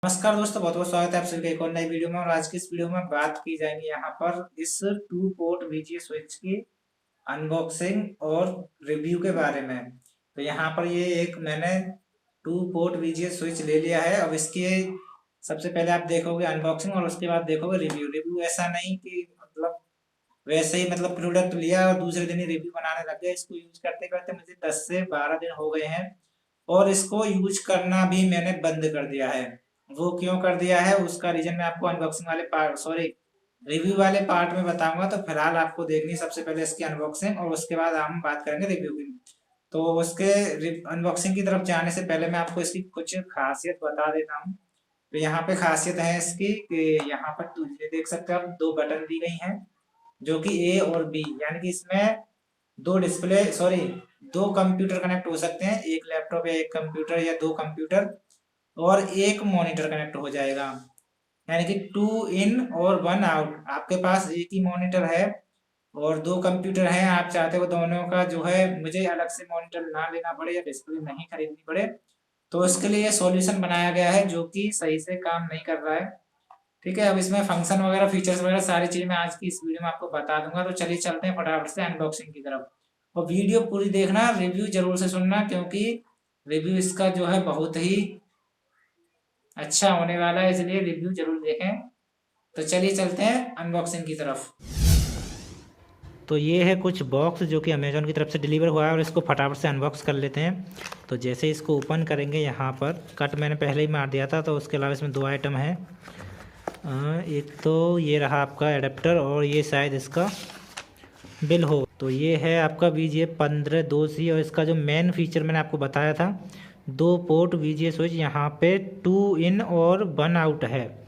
नमस्कार दोस्तों, बहुत बहुत स्वागत है आप सभी का एक और नई वीडियो में। और आज की इस वीडियो में बात की जाएगी यहाँ पर इस टू पोर्ट वीजीए स्विच की अनबॉक्सिंग और रिव्यू के बारे में। तो यहाँ पर ये एक मैंने टू पोर्ट वीजीए स्विच ले लिया है। अब इसकी सबसे पहले आप देखोगे अनबॉक्सिंग और उसके बाद देखोगे रिव्यू। रिव्यू ऐसा नहीं कि मतलब वैसे ही मतलब प्रोडक्ट लिया और दूसरे दिन ही रिव्यू बनाने लग गया। इसको यूज करते करते मुझे 10 से 12 दिन हो गए हैं और इसको यूज करना भी मैंने बंद कर दिया है। वो क्यों कर दिया है उसका रीजन मैं आपको अनबॉक्सिंग वाले पार्ट रिव्यू वाले पार्ट में बताऊंगा। तो फिलहाल आपको देखनी सबसे पहले इसकी अनबॉक्सिंग और उसके बाद हम बात करेंगे रिव्यू की। तो उसके अनबॉक्सिंग की तरफ जाने से पहले मैं आपको इसकी कुछ खासियत बता देता हूँ। तो यहाँ पे खासियत है इसकी कि यहाँ पर ये देख सकते हो आप, दो बटन दी गई हैं जो कि ए और बी, यानी कि इसमें दो कंप्यूटर कनेक्ट हो सकते हैं। एक लैपटॉप या एक कंप्यूटर या दो कंप्यूटर और एक मॉनिटर कनेक्ट हो जाएगा। यानी कि 2 इन और 1 आउट। आपके पास एक ही मॉनिटर है और दो कंप्यूटर हैं, आप चाहते हो दोनों का जो है मुझे अलग से मॉनिटर ना लेना पड़े या डिस्प्ले नहीं खरीदनी पड़े, तो उसके लिए सॉल्यूशन बनाया गया है जो कि सही से काम नहीं कर रहा है। ठीक है, अब इसमें फंक्शन वगैरह फीचर्स वगैरह सारी चीज़ मैं आज की इस वीडियो में आपको बता दूंगा। तो चलिए चलते हैं फटाफट से अनबॉक्सिंग की तरफ। और वीडियो पूरी देखना, रिव्यू जरूर से सुनना, क्योंकि रिव्यू इसका जो है बहुत ही अच्छा होने वाला है, इसलिए रिव्यू जरूर देखें। तो चलिए चलते हैं अनबॉक्सिंग की तरफ। तो ये है कुछ बॉक्स जो कि अमेज़ॉन की तरफ से डिलीवर हुआ है और इसको फटाफट से अनबॉक्स कर लेते हैं। तो जैसे इसको ओपन करेंगे, यहाँ पर कट मैंने पहले ही मार दिया था। तो उसके अलावा इसमें दो आइटम हैं। एक तो ये रहा आपका एडेप्टर और ये शायद इसका बिल हो। तो ये है आपका VGA 15.2C और इसका जो मेन फीचर मैंने आपको बताया था, दो पोर्ट VGA स्विच, यहाँ पे 2 इन और 1 आउट है।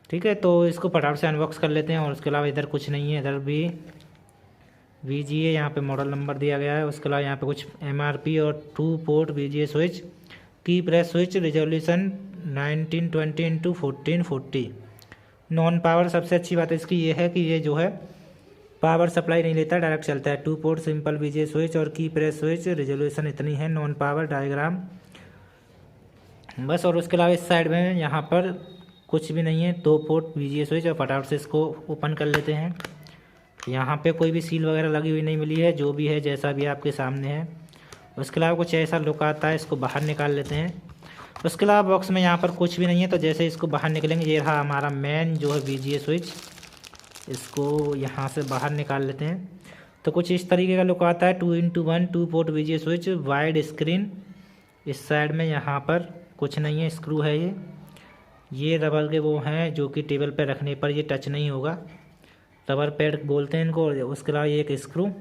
ठीक है, तो इसको फटाफट से अनबॉक्स कर लेते हैं। और उसके अलावा इधर कुछ नहीं है, इधर भी VGA यहाँ पे मॉडल नंबर दिया गया है। उसके अलावा यहाँ पे कुछ MRP और 2 पोर्ट VGA स्विच, की press switch, resolution 1920x1440। Non power, सबसे अच्छी बात इसकी ये है कि ये जो है पावर सप्लाई नहीं लेता, डायरेक्ट चलता है। 2 पोर्ट सिंपल VGA स्विच और की प्रेस स्विच, रिजोल्यूशन इतनी है, नॉन पावर, डायग्राम बस। और उसके अलावा इस साइड में यहाँ पर कुछ भी नहीं है, 2 पोर्ट VGA स्विच। और फटाफट से इसको ओपन कर लेते हैं। यहाँ पे कोई भी सील वगैरह लगी हुई नहीं मिली है, जो भी है जैसा भी आपके सामने है। उसके अलावा कुछ ऐसा लुक आता है, इसको बाहर निकाल लेते हैं। उसके अलावा बॉक्स में यहाँ पर कुछ भी नहीं है। तो जैसे इसको बाहर निकलेंगे, ये रहा हमारा मेन जो है VGA स्विच। इसको यहाँ से बाहर निकाल लेते हैं। तो कुछ इस तरीके का लुक आता है, 2x1 2 port VGA switch, wide screen. इस साइड में यहाँ पर कुछ नहीं है, स्क्रू है ये रबर के वो हैं जो कि टेबल पर रखने पर ये टच नहीं होगा, रबर पैड बोलते हैं इनको। उसके अलावा ये एक स्क्रू।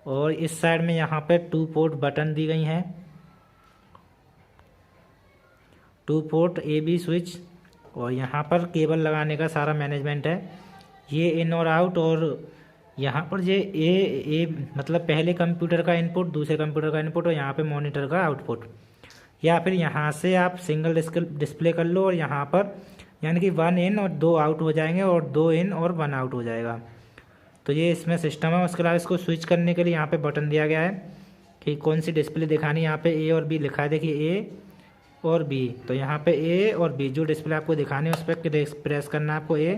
और इस साइड में यहाँ पे 2 पोर्ट बटन दी गई हैं, 2 पोर्ट AB स्विच। और यहाँ पर केबल लगाने का सारा मैनेजमेंट है, ये इन और आउट। और यहाँ पर ये ए मतलब पहले कंप्यूटर का इनपुट, दूसरे कंप्यूटर का इनपुट और यहाँ पे मॉनिटर का आउटपुट। या फिर यहाँ से आप सिंगल डिस्प्ले कर लो और यहाँ पर यानी कि 1 इन और 2 आउट हो जाएंगे और 2 इन और 1 आउट हो जाएगा। तो ये इसमें सिस्टम है। उसके अलावा इसको स्विच करने के लिए यहाँ पे बटन दिया गया है कि कौन सी डिस्प्ले दिखानी है। यहाँ पे A और B लिखा है, देखिए A और B। तो यहाँ पे A और B जो डिस्प्ले आपको दिखानी है उस पर प्रेस करना है आपको A।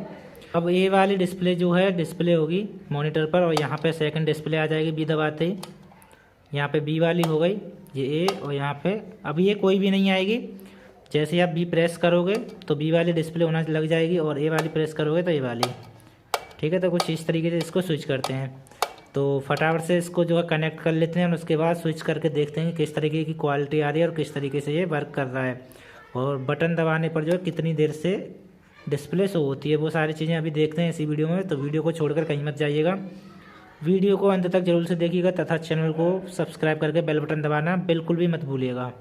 अब A वाली डिस्प्ले जो है डिस्प्ले होगी मॉनिटर पर और यहाँ पे सेकंड डिस्प्ले आ जाएगी B दबाते ही। यहाँ पे B वाली हो गई ये A और यहाँ पे अब ये कोई भी नहीं आएगी। जैसे आप B प्रेस करोगे तो B वाली डिस्प्ले होना लग जाएगी और A वाली प्रेस करोगे तो A वाली। ठीक है, तो कुछ इस तरीके से इसको स्विच करते हैं। तो फटाफट से इसको जो है कनेक्ट कर लेते हैं और उसके बाद स्विच करके देखते हैं कि किस तरीके की क्वालिटी आ रही है और किस तरीके से ये वर्क कर रहा है। और बटन दबाने पर जो है कितनी देर से डिस्प्ले शो होती है, वो सारी चीज़ें अभी देखते हैं इसी वीडियो में। तो वीडियो को छोड़कर कहीं मत जाइएगा, वीडियो को अंत तक जरूर से देखिएगा तथा चैनल को सब्सक्राइब करके बेल बटन दबाना बिल्कुल भी मत भूलिएगा।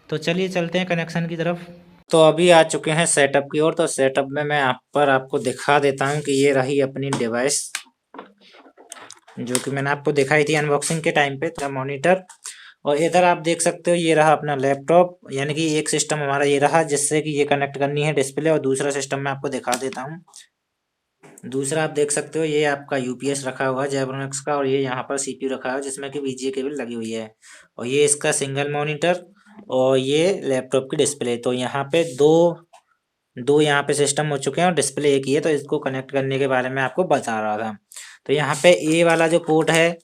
तो चलिए चलते हैं कनेक्शन की तरफ। तो अभी आ चुके हैं सेटअप की ओर। तो सेटअप में मैं आपको दिखा देता हूं कि ये रही अपनी डिवाइस जो कि मैंने आपको दिखाई थी अनबॉक्सिंग के टाइम पे, मॉनिटर। और इधर आप देख सकते हो ये रहा अपना लैपटॉप, यानी कि एक सिस्टम हमारा ये रहा जिससे कि ये कनेक्ट करनी है डिस्प्ले। और दूसरा सिस्टम मैं आपको दिखा देता हूँ। दूसरा आप देख सकते हो ये आपका UPS रखा हुआ है जेब्रोनिक्स का और ये यहाँ पर CPU रखा है जिसमें कि VGA केबल लगी हुई है। और ये इसका सिंगल मॉनिटर और ये लैपटॉप की डिस्प्ले। तो यहाँ पे दो यहाँ पे सिस्टम हो चुके हैं और डिस्प्ले एक ही है, तो इसको कनेक्ट करने के बारे में आपको बता रहा था। तो यहाँ पे ए वाला जो पोर्ट है,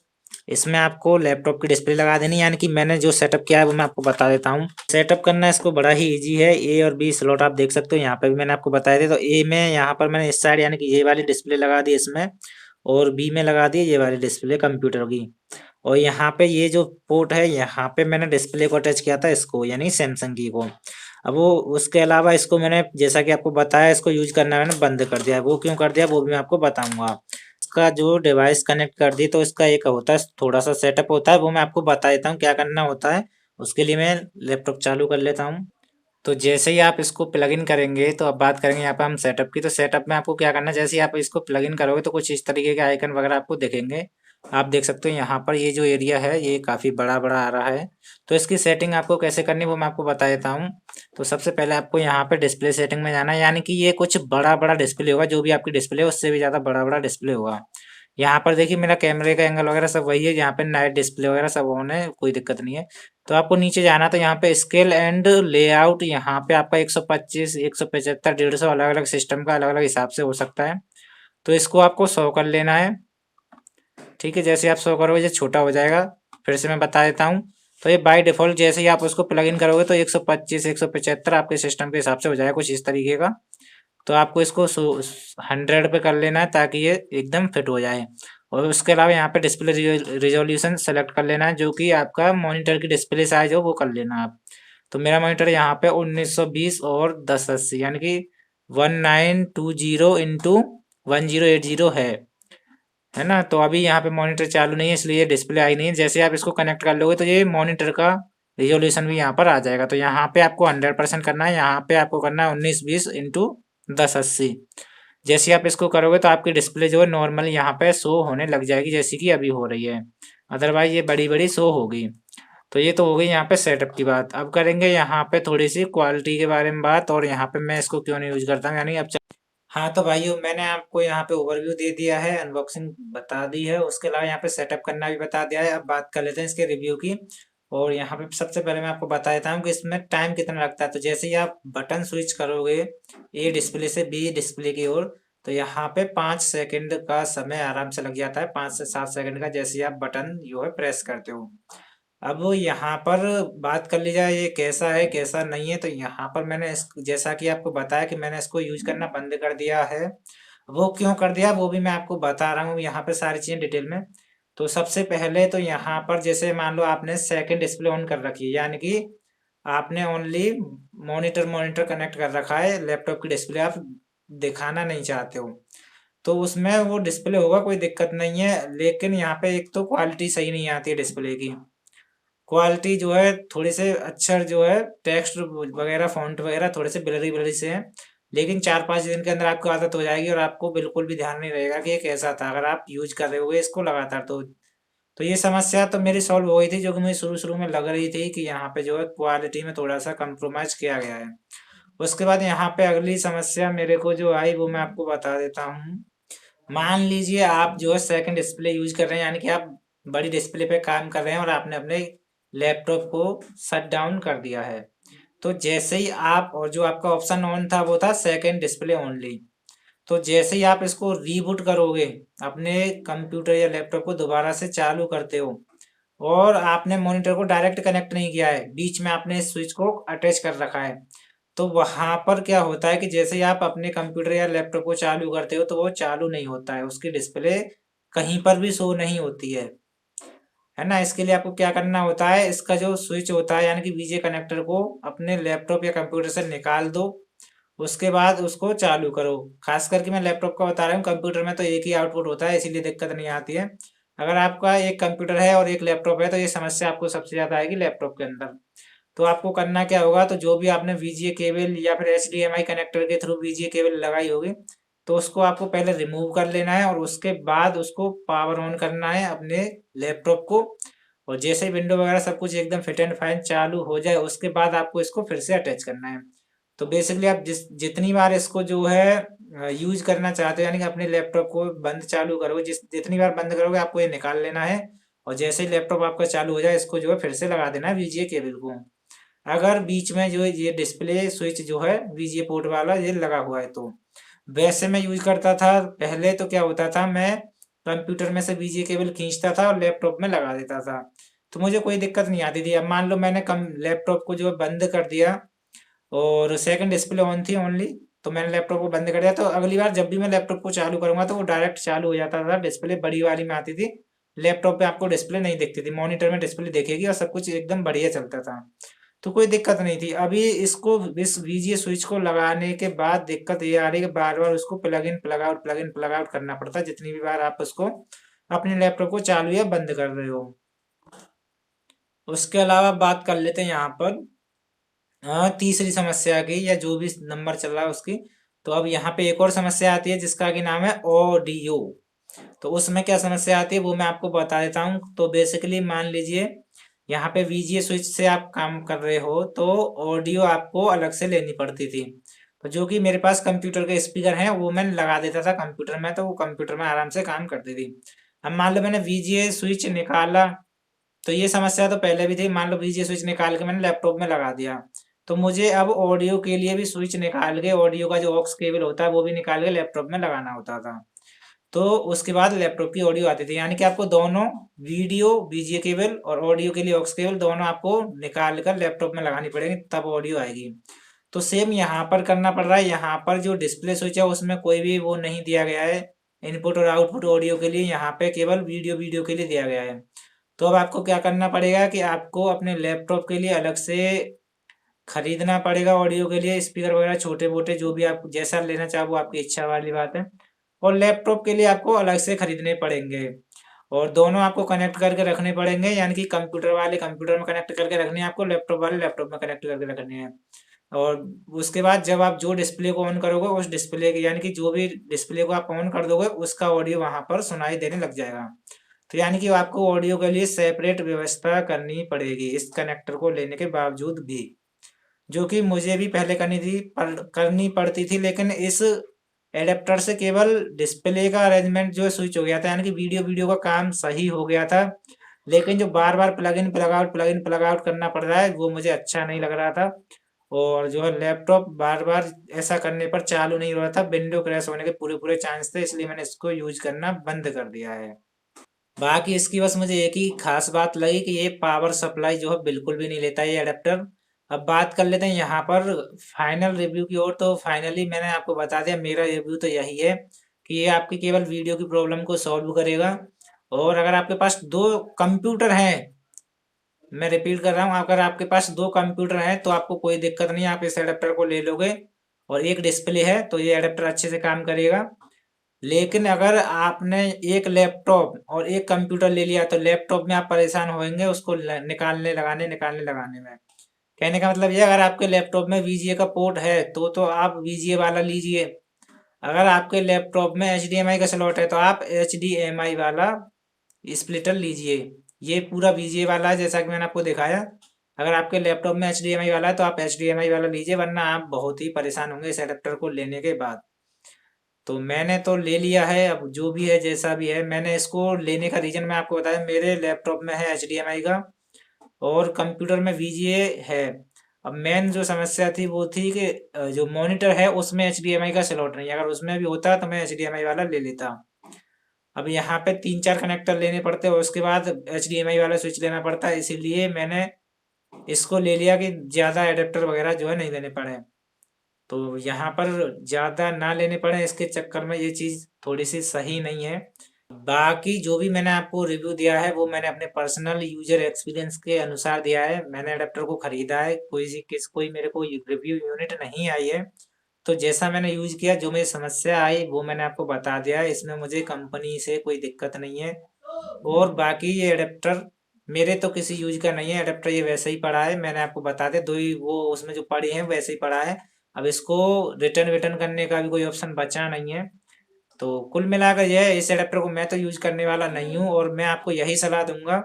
इसमें आपको लैपटॉप की डिस्प्ले लगा देनी, यानी कि मैंने जो सेटअप किया है वो मैं आपको बता देता हूँ। सेटअप करना इसको बड़ा ही इजी है। ए और बी स्लॉट आप देख सकते हो, यहाँ पे भी मैंने आपको बताए थे। तो ए में यहाँ पर मैंने इस साइड यानी कि ये वाली डिस्प्ले लगा दी इसमें, और बी में लगा दी ये वाली डिस्प्ले कंप्यूटर की। और यहाँ पे ये जो पोर्ट है, यहाँ पे मैंने डिस्प्ले को अटैच किया था इसको, यानी सैमसंग की को। अब वो उसके अलावा इसको मैंने जैसा कि आपको बताया, इसको यूज करना मैंने बंद कर दिया है। वो क्यों कर दिया वो भी मैं आपको बताऊंगा। इसका जो डिवाइस कनेक्ट कर दी, तो इसका एक होता है थोड़ा सा सेटअप होता है, वो मैं आपको बता देता हूँ क्या करना होता है। उसके लिए मैं लैपटॉप चालू कर लेता हूँ। तो जैसे ही आप इसको प्लग इन करेंगे, तो अब बात करेंगे यहाँ पे हम सेटअप की। तो सेटअप में आपको क्या करना है, जैसे ही आप इसको प्लग इन करोगे तो कुछ इस तरीके के आइकन वगैरह आपको दिखेंगे। आप देख सकते हो यहाँ पर ये जो एरिया है ये काफ़ी बड़ा बड़ा आ रहा है। तो इसकी सेटिंग आपको कैसे करनी है वो मैं आपको बता देता हूँ। तो सबसे पहले आपको यहाँ पे डिस्प्ले सेटिंग में जाना है, यानी कि ये कुछ बड़ा बड़ा डिस्प्ले होगा, जो भी आपकी डिस्प्ले है उससे भी ज़्यादा बड़ा बड़ा डिस्प्ले होगा। यहाँ पर देखिए मेरा कैमरे का एंगल वगैरह सब वही है, यहाँ पे नाइट डिस्प्ले वगैरह सब ऑन है, कोई दिक्कत नहीं है। तो आपको नीचे जाना, तो यहाँ पे स्केल एंड लेआउट, यहाँ पे आपका 125, 175, 150 अलग अलग सिस्टम का अलग अलग हिसाब से हो सकता है। तो इसको आपको 100 कर लेना है। ठीक है, जैसे आप 100 करोगे ये छोटा हो जाएगा। फिर से मैं बता देता हूँ। तो ये बाय डिफॉल्ट जैसे ही आप उसको प्लग इन करोगे तो 125, 175 आपके सिस्टम के हिसाब से हो जाएगा कुछ इस तरीके का। तो आपको इसको 100 पे कर लेना है ताकि ये एकदम फिट हो जाए। और उसके अलावा यहाँ पे डिस्प्ले रिजोल्यूशन सेलेक्ट कर लेना है, जो कि आपका मॉनिटर की डिस्प्ले साइज हो वो कर लेना आप। तो मेरा मॉनिटर यहाँ पे 1920 और 1080 यानी कि 1920 इंटू 1080 है ना। तो अभी यहाँ पे मॉनिटर चालू नहीं है, इसलिए डिस्प्ले आई नहीं है। जैसे आप इसको कनेक्ट कर लोगे तो ये मॉनिटर का रिजोल्यूशन भी यहाँ पर आ जाएगा। तो यहाँ पे आपको 100% करना है, यहाँ पे आपको करना है 1920 इंटू 1080। जैसे आप इसको करोगे तो आपकी डिस्प्ले जो है नॉर्मल यहाँ पे शो होने लग जाएगी, जैसी कि अभी हो रही है। अदरवाइज ये बड़ी बड़ी शो होगी। तो ये तो हो गई यहाँ पे सेटअप की बात। अब करेंगे यहाँ पे थोड़ी सी क्वालिटी के बारे में बात, और यहाँ पे मैं इसको क्यों नहीं यूज करता हूँ, यानी अब हाँ तो भाइयों, मैंने आपको यहाँ पे ओवरव्यू दे दिया है, अनबॉक्सिंग बता दी है, उसके अलावा यहाँ पे सेटअप करना भी बता दिया है। अब बात कर लेते हैं इसके रिव्यू की। और यहाँ पे सबसे पहले मैं आपको बता देता हूँ कि इसमें टाइम कितना लगता है। तो जैसे ही आप बटन स्विच करोगे ए डिस्प्ले से बी डिस्प्ले की ओर, तो यहाँ पे 5 सेकंड का समय आराम से लग जाता है, 5 से 7 सेकंड का, जैसे ही आप बटन जो है प्रेस करते हो। अब यहाँ पर बात कर ली जाए ये कैसा है कैसा नहीं है, तो यहाँ पर मैंने जैसा कि आपको बताया कि मैंने इसको यूज करना बंद कर दिया है। वो क्यों कर दिया वो भी मैं आपको बता रहा हूँ यहाँ पे सारी चीजें डिटेल में। तो सबसे पहले तो यहाँ पर जैसे मान लो आपने सेकंड डिस्प्ले ऑन कर रखी है, यानी कि आपने ओनली मॉनिटर मॉनिटर कनेक्ट कर रखा है, लैपटॉप की डिस्प्ले आप दिखाना नहीं चाहते हो, तो उसमें वो डिस्प्ले होगा, कोई दिक्कत नहीं है। लेकिन यहाँ पे एक तो क्वालिटी सही नहीं आती है डिस्प्ले की। क्वालिटी जो है थोड़ी से अक्षर जो है टेक्स्ट वगैरह फॉन्ट वगैरह थोड़े से ब्लरी ब्लरी से हैं। लेकिन 4-5 दिन के अंदर आपको आदत हो जाएगी और आपको बिल्कुल भी ध्यान नहीं रहेगा कि ये कैसा था, अगर आप यूज कर रहे होगे इसको लगातार। तो ये समस्या तो मेरी सॉल्व हो गई थी, जो कि मुझे शुरू शुरू में लग रही थी कि यहाँ पे जो है क्वालिटी में थोड़ा सा कंप्रोमाइज किया गया है। उसके बाद यहाँ पे अगली समस्या मेरे को जो आई वो मैं आपको बता देता हूँ। मान लीजिए आप जो है सेकंड डिस्प्ले यूज कर रहे हैं, यानी कि आप बड़ी डिस्प्ले पे काम कर रहे हैं और आपने अपने लैपटॉप को शट डाउन कर दिया है। तो जैसे ही आप, और जो आपका ऑप्शन ऑन था वो था सेकंड डिस्प्ले ओनली, तो जैसे ही आप इसको रीबूट करोगे, अपने कंप्यूटर या लैपटॉप को दोबारा से चालू करते हो, और आपने मॉनिटर को डायरेक्ट कनेक्ट नहीं किया है, बीच में आपने इस स्विच को अटैच कर रखा है, तो वहां पर क्या होता है कि जैसे ही आप अपने कंप्यूटर या लैपटॉप को चालू करते हो तो वो चालू नहीं होता है, उसकी डिस्प्ले कहीं पर भी शो नहीं होती है ना। इसके लिए आपको क्या करना होता है, इसका जो स्विच होता है यानी कि वीजे कनेक्टर को अपने लैपटॉप या कंप्यूटर से निकाल दो, उसके बाद उसको चालू करो। खास करके मैं लैपटॉप का बता रहा हूँ, कंप्यूटर में तो एक ही आउटपुट होता है, इसीलिए दिक्कत नहीं आती है। अगर आपका एक कंप्यूटर है और एक लैपटॉप है तो ये समस्या आपको सबसे ज्यादा आएगी लैपटॉप के अंदर। तो आपको करना क्या होगा, तो जो भी आपने वीजीए केबल या फिर एचडीएमआई कनेक्टर के थ्रू वीजीए केबल लगाई होगी, तो उसको आपको पहले रिमूव कर लेना है, और उसके बाद उसको पावर ऑन करना है अपने लैपटॉप को। और जैसे ही विंडो वगैरह सब कुछ एकदम फिट एंड फाइन चालू हो जाए, उसके बाद आपको इसको फिर से अटैच करना है। तो बेसिकली आप जितनी बार इसको जो है यूज करना चाहते हो, यानी कि अपने लैपटॉप को बंद चालू करोगे, जितनी बार बंद करोगे आपको ये निकाल लेना है, और जैसे ही लैपटॉप आपका चालू हो जाए इसको जो है फिर से लगा देना है वीजीए केबल को। अगर बीच में जो ये डिस्प्ले स्विच जो है VGA पोर्ट वाला ये लगा हुआ है तो। वैसे मैं यूज करता था पहले, तो क्या होता था, मैं कंप्यूटर में से VGA केबल खींचता था और लैपटॉप में लगा देता था, तो मुझे कोई दिक्कत नहीं आती थी। अब मान लो मैंने कम लैपटॉप को जो है बंद कर दिया और सेकंड डिस्प्ले ऑन थी ओनली, तो मैंने लैपटॉप को बंद कर दिया, तो अगली बार जब भी मैं लैपटॉप को चालू करूंगा तो वो डायरेक्ट चालू हो जाता था, डिस्प्ले बड़ी वाली में आती थी। लैपटॉप पे आपको डिस्प्ले नहीं दिखती थी, मॉनिटर में डिस्प्ले दिखेगी और सब कुछ एकदम बढ़िया चलता था, तो कोई दिक्कत नहीं थी। अभी इसको इस VGA स्विच को लगाने के बाद दिक्कत ये आ रही है कि बार बार उसको प्लग इन प्लग आउट करना पड़ता है जितनी भी बार आप उसको अपने लैपटॉप को चालू या बंद कर रहे हो। उसके अलावा बात कर लेते हैं यहाँ पर तीसरी समस्या की, या जो भी नंबर चल रहा है उसकी। तो अब यहाँ पे एक और समस्या आती है जिसका कि नाम है ऑडियो। तो उसमें क्या समस्या आती है वो मैं आपको बता देता हूँ। तो बेसिकली मान लीजिए यहाँ पे VGA स्विच से आप काम कर रहे हो तो ऑडियो आपको अलग से लेनी पड़ती थी। तो जो कि मेरे पास कंप्यूटर के स्पीकर हैं वो मैं लगा देता था कंप्यूटर में, तो वो कंप्यूटर में आराम से काम करती थी। अब मान लो मैंने VGA स्विच निकाला, तो ये समस्या तो पहले भी थी। मान लो VGA स्विच निकाल के मैंने लैपटॉप में लगा दिया, तो मुझे अब ऑडियो के लिए भी स्विच निकाल के ऑडियो का जो ऑक्स केबल होता है वो भी निकाल के लैपटॉप में लगाना होता था। तो उसके बाद लैपटॉप की ऑडियो आती थी, यानी कि आपको दोनों वीडियो VGA केबल और ऑडियो के लिए ऑक्स केबल दोनों आपको निकाल कर लैपटॉप में लगानी पड़ेगी, तब ऑडियो आएगी। तो सेम यहाँ पर करना पड़ रहा है। यहाँ पर जो डिस्प्ले स्विच है उसमें कोई भी वो नहीं दिया गया है इनपुट और आउटपुट ऑडियो के लिए, यहाँ पे केवल वीडियो के लिए दिया गया है। तो अब आपको क्या करना पड़ेगा कि आपको अपने लैपटॉप के लिए अलग से खरीदना पड़ेगा, ऑडियो के लिए स्पीकर वगैरह छोटे मोटे जो भी आप जैसा लेना चाहो वो आपकी इच्छा वाली बात है। और लैपटॉप के लिए आपको अलग से खरीदने पड़ेंगे और दोनों आपको कनेक्ट करके रखने पड़ेंगे, यानी कि कंप्यूटर वाले कंप्यूटर में कनेक्ट करके रखने हैं आपको, लैपटॉप वाले लैपटॉप में कनेक्ट करके रखने हैं। और उसके बाद जब आप जो डिस्प्ले को ऑन करोगे उस डिस्प्ले के, यानी कि जो भी डिस्प्ले को आप ऑन कर दोगे उसका ऑडियो वहां पर सुनाई देने लग जाएगा। तो यानी कि आपको ऑडियो के लिए सेपरेट व्यवस्था करनी पड़ेगी इस कनेक्टर को लेने के बावजूद भी, जो कि मुझे भी पहले करनी पड़ती थी। लेकिन इस एडेप्टर से केवल डिस्प्ले का अरेंजमेंट जो स्विच हो गया था, यानी कि वीडियो का काम सही हो गया था, लेकिन जो बार बार प्लग इन प्लग आउट करना पड़ रहा है वो मुझे अच्छा नहीं लग रहा था। और जो है लैपटॉप बार बार ऐसा करने पर चालू नहीं हो रहा था, विंडो क्रैश होने के पूरे पूरे चांस थे, इसलिए मैंने इसको यूज करना बंद कर दिया है। बाकी इसकी बस मुझे एक ही खास बात लगी कि ये पावर सप्लाई जो है बिल्कुल भी नहीं लेता ये अडेप्टर। अब बात कर लेते हैं यहाँ पर फाइनल रिव्यू की ओर। तो फाइनली मैंने आपको बता दिया, मेरा रिव्यू तो यही है कि ये आपकी केवल वीडियो की प्रॉब्लम को सॉल्व करेगा। और अगर आपके पास दो कंप्यूटर हैं, मैं रिपीट कर रहा हूँ, अगर आपके पास दो कंप्यूटर हैं तो आपको कोई दिक्कत नहीं, आप इस अडेप्टर को ले लोगे और एक डिस्प्ले है तो ये अडेप्टर अच्छे से काम करेगा। लेकिन अगर आपने एक लैपटॉप और एक कंप्यूटर ले लिया तो लैपटॉप में आप परेशान होंगे उसको निकालने लगाने में। कहने का मतलब ये, अगर आपके लैपटॉप में VGA का पोर्ट है तो आप VGA वाला लीजिए। अगर आपके लैपटॉप में HDMI का स्लॉट है तो आप HDMI वाला स्प्लिटर लीजिए। ये पूरा VGA वाला है जैसा कि मैंने आपको दिखाया। अगर आपके लैपटॉप में HDMI वाला है तो आप HDMI वाला लीजिए, वरना आप बहुत ही परेशान होंगे इस एडेप्टर को लेने के बाद। तो मैंने तो ले लिया है, अब जो भी है जैसा भी है, मैंने इसको लेने का रीजन मैं आपको बताया, मेरे लैपटॉप में है HDMI का और कंप्यूटर में VGA है। अब मेन जो समस्या थी वो थी कि जो मॉनिटर है उसमें HDMI का स्लॉट नहीं है, अगर उसमें भी होता तो मैं HDMI वाला ले लेता। अब यहाँ पे 3-4 कनेक्टर लेने पड़ते हैं और उसके बाद HDMI वाला स्विच लेना पड़ता है, इसीलिए मैंने इसको ले लिया कि ज़्यादा एडेप्टर वगैरह जो है नहीं लेने पड़े। तो यहाँ पर ज़्यादा ना लेने पड़े इसके चक्कर में ये चीज़ थोड़ी सी सही नहीं है। बाकी जो भी मैंने आपको रिव्यू दिया है वो मैंने अपने पर्सनल यूजर एक्सपीरियंस के अनुसार दिया है। मैंने अडेप्टर को खरीदा है, कोई मेरे को रिव्यू यूनिट नहीं आई है। तो जैसा मैंने यूज किया, जो मेरी समस्या आई वो मैंने आपको बता दिया है, इसमें मुझे कंपनी से कोई दिक्कत नहीं है। और बाकी ये अडेप्टर मेरे तो किसी यूज का नहीं है, अडेप्टर ये वैसे ही पड़ा है, मैंने आपको बता दिया, दो ही वो उसमें जो पड़ी है वैसे ही पड़ा है। अब इसको रिटर्न विटर्न करने का भी कोई ऑप्शन बचा नहीं है। तो कुल मिलाकर यह है, इस एडेप्टर को मैं तो यूज करने वाला नहीं हूँ और मैं आपको यही सलाह दूंगा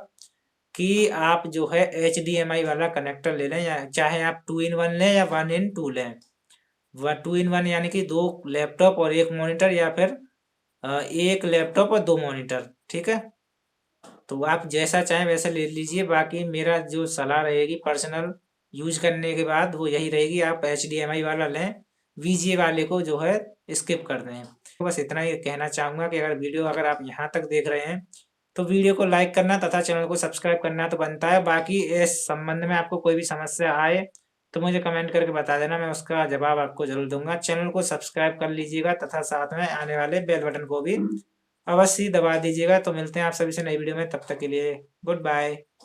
कि आप जो है HDMI वाला कनेक्टर ले लें, या चाहे आप 2-in-1 लें या 1-in-2 लें। वह 2-in-1 यानी कि 2 लैपटॉप और 1 मॉनिटर, या फिर 1 लैपटॉप और 2 मॉनिटर, ठीक है। तो आप जैसा चाहें वैसा ले लीजिए। बाकी मेरा जो सलाह रहेगी पर्सनल यूज करने के बाद वो यही रहेगी, आप HDMI वाला लें, VGA वाले को जो है स्किप कर दें। तो बस इतना ही कहना चाहूँगा कि अगर आप यहाँ तक देख रहे हैं तो वीडियो को लाइक करना तथा चैनल को सब्सक्राइब करना तो बनता है। बाकी इस संबंध में आपको कोई भी समस्या आए तो मुझे कमेंट करके बता देना, मैं उसका जवाब आपको ज़रूर दूँगा। चैनल को सब्सक्राइब कर लीजिएगा तथा साथ में आने वाले बेल बटन को भी अवश्य दबा दीजिएगा। तो मिलते हैं आप सभी से नई वीडियो में, तब तक के लिए गुड बाय।